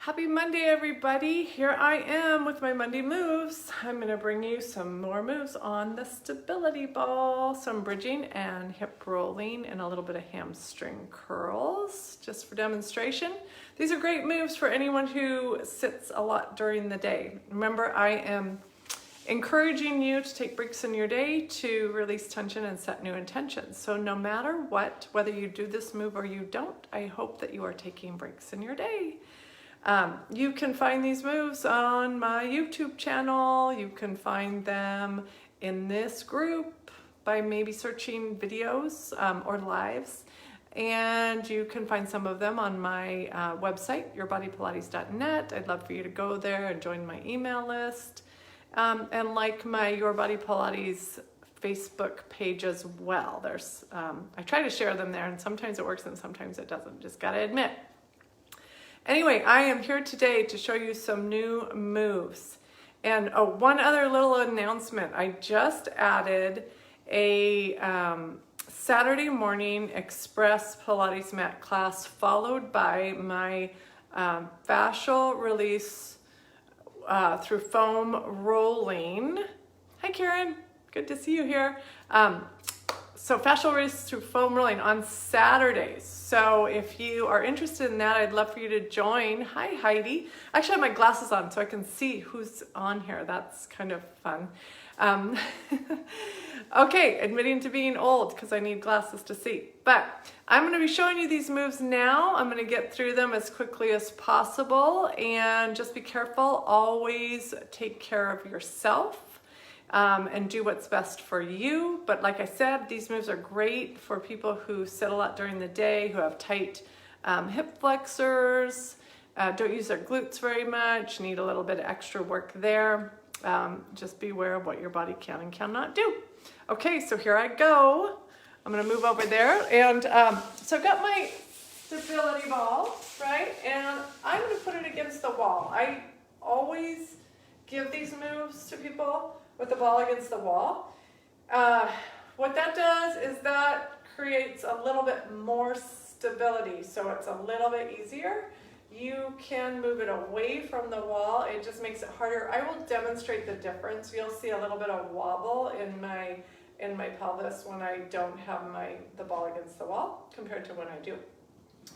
Happy Monday, everybody. Here I am with my Monday moves. I'm going to bring you some more moves on the stability ball, some bridging and hip rolling and a little bit of hamstring curls just for demonstration. These are great moves for anyone who sits a lot during the day. Remember, I am encouraging you to take breaks in your day to release tension and set new intentions. So no matter what, whether you do this move or you don't, I hope that you are taking breaks in your day. You can find these moves on my YouTube channel. You can find them in this group by maybe searching videos or lives. And you can find some of them on my website, yourbodypilates.net. I'd love for you to go there and join my email list. And like my Your Body Pilates Facebook page as well. There's, I try to share them there, and sometimes it works and sometimes it doesn't, just gotta admit. Anyway, I am here today to show you some new moves. And one other little announcement. I just added a Saturday morning express Pilates mat class followed by my fascial release through foam rolling. Hi Karen, good to see you here. So fascial release through foam rolling on Saturdays. So if you are interested in that, I'd love for you to join. Hi Heidi. I actually have my glasses on so I can see who's on here. That's kind of fun. Okay, admitting to being old because I need glasses to see. But I'm going to be showing you these moves now. I'm going to get through them as quickly as possible, and just be careful. Always take care of yourself. And do what's best for you. But like I said, these moves are great for people who sit a lot during the day, who have tight hip flexors, don't use their glutes very much, need a little bit of extra work there. Just be aware of what your body can and cannot do. Okay, so here I go. I'm gonna move over there. And so I've got my stability ball, right? And I'm gonna put it against the wall. I always give these moves to people with the ball against the wall. What that does is that creates a little bit more stability, so it's a little bit easier. You can move it away from the wall. It just makes it harder. I will demonstrate the difference. You'll see a little bit of wobble in my pelvis when I don't have the ball against the wall compared to when I do.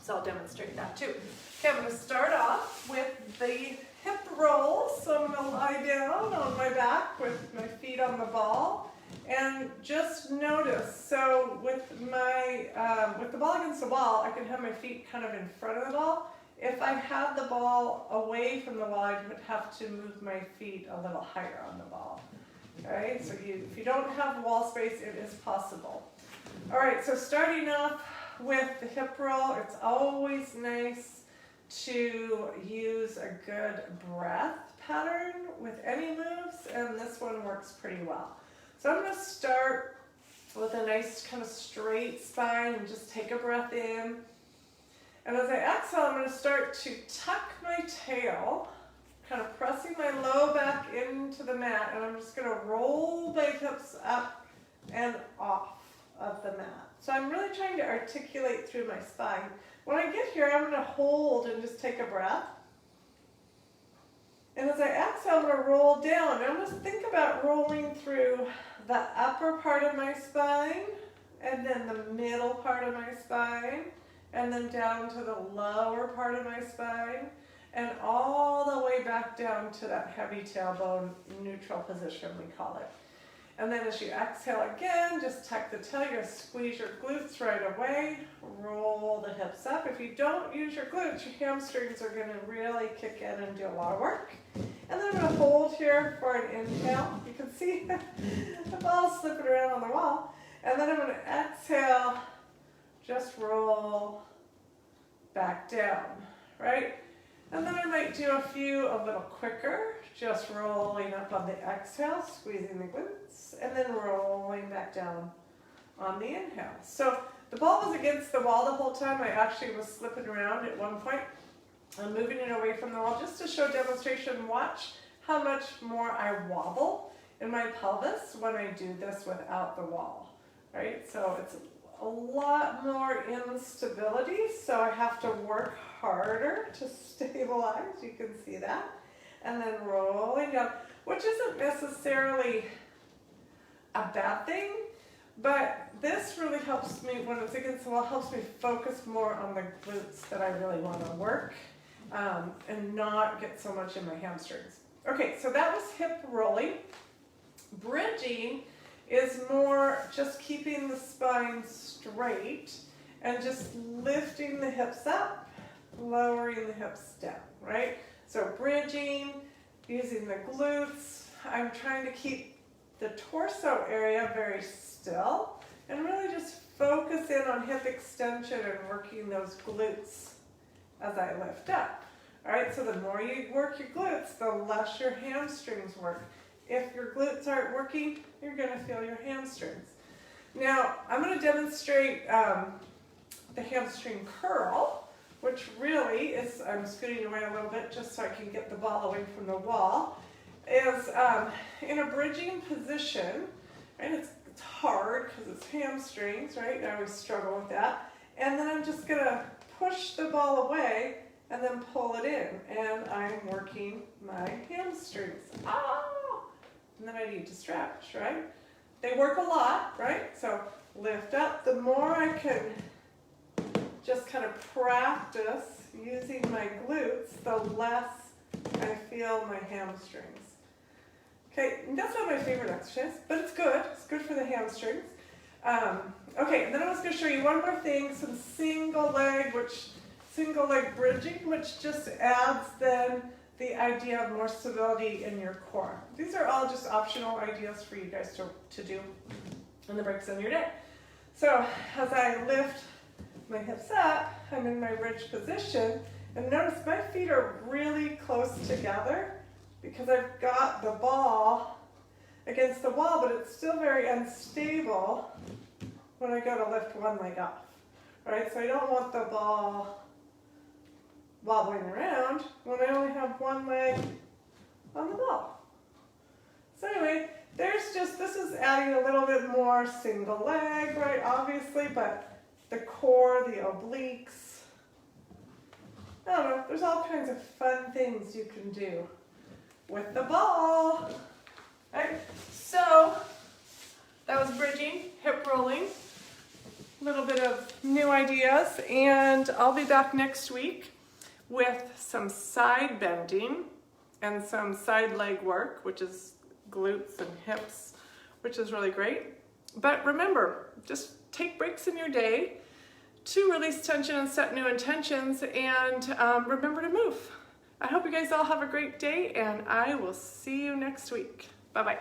So I'll demonstrate that too. Okay, I'm going to start off with the hip roll. So I'm going to lie down on my back with my feet on the ball, and just notice. So with the ball against the wall, I can have my feet kind of in front of the ball. If I had the ball away from the wall, I would have to move my feet a little higher on the ball. Okay, so if you don't have wall space, it is possible. All right, so starting off with the hip roll, it's always nice to use a good breath pattern with any moves, and this one works pretty well. So I'm going to start with a nice kind of straight spine and just take a breath in. And as I exhale, I'm going to start to tuck my tail, kind of pressing my low back into the mat, and I'm just going to roll my hips up and off of the mat. So I'm really trying to articulate through my spine. When I get here, I'm going to hold and just take a breath. And as I exhale, I'm going to roll down. I'm going to think about rolling through the upper part of my spine, and then the middle part of my spine, and then down to the lower part of my spine, and all the way back down to that heavy tailbone neutral position, we call it. And then as you exhale again, just tuck the tail, you're going to squeeze your glutes right away, roll the hips up. If you don't use your glutes, your hamstrings are going to really kick in and do a lot of work. And then I'm going to hold here for an inhale. You can see the ball slipping around on the wall. And then I'm going to exhale, just roll back down, right? And then I might do a few a little quicker, just rolling up on the exhale, squeezing the glutes, and then rolling back down on the inhale. So the ball was against the wall the whole time. I actually was slipping around at one point. I'm moving it away from the wall just to show demonstration. Watch how much more I wobble in my pelvis when I do this without the wall, right? So it's a lot more instability, so I have to work harder to stabilize. You can see that. And then rolling down, which isn't necessarily a bad thing, but this really helps me, when it's against the wall, helps me focus more on the glutes that I really want to work and not get so much in my hamstrings. Okay, so that was hip rolling. Bridging is more just keeping the spine straight and just lifting the hips up, lowering the hips down, right? So bridging, using the glutes. I'm trying to keep the torso area very still and really just focus in on hip extension and working those glutes as I lift up. All right, so the more you work your glutes, the less your hamstrings work. If your glutes aren't working, you're going to feel your hamstrings. Now, I'm going to demonstrate the hamstring curl, which really is, I'm scooting away a little bit just so I can get the ball away from the wall, is in a bridging position, right? It's hard because it's hamstrings, right? I always struggle with that. And then I'm just going to push the ball away and then pull it in, and I'm working my hamstrings. And then I need to stretch, right? They work a lot, right? So lift up. The more I can just kind of practice using my glutes, the less I feel my hamstrings. Okay, that's not my favorite exercise, but it's good. It's good for the hamstrings. Okay, and then I was going to show you one more thing, some single leg bridging, which just adds then the idea of more stability in your core. These are all just optional ideas for you guys to do in the breaks in your day. So as I lift my hips up, I'm in my bridge position, and notice my feet are really close together because I've got the ball against the wall, but it's still very unstable when I go to lift one leg off. Right? So I don't want the ball wobbling around when I only have one leg on the ball. So anyway, this is adding a little bit more single leg, right, obviously, but the core, the obliques, I don't know, there's all kinds of fun things you can do with the ball, right? So that was bridging, hip rolling, a little bit of new ideas, and I'll be back next week with some side bending and some side leg work, which is glutes and hips, which is really great. But remember, just take breaks in your day to release tension and set new intentions, and remember to move. I hope you guys all have a great day, and I will see you next week. Bye-bye.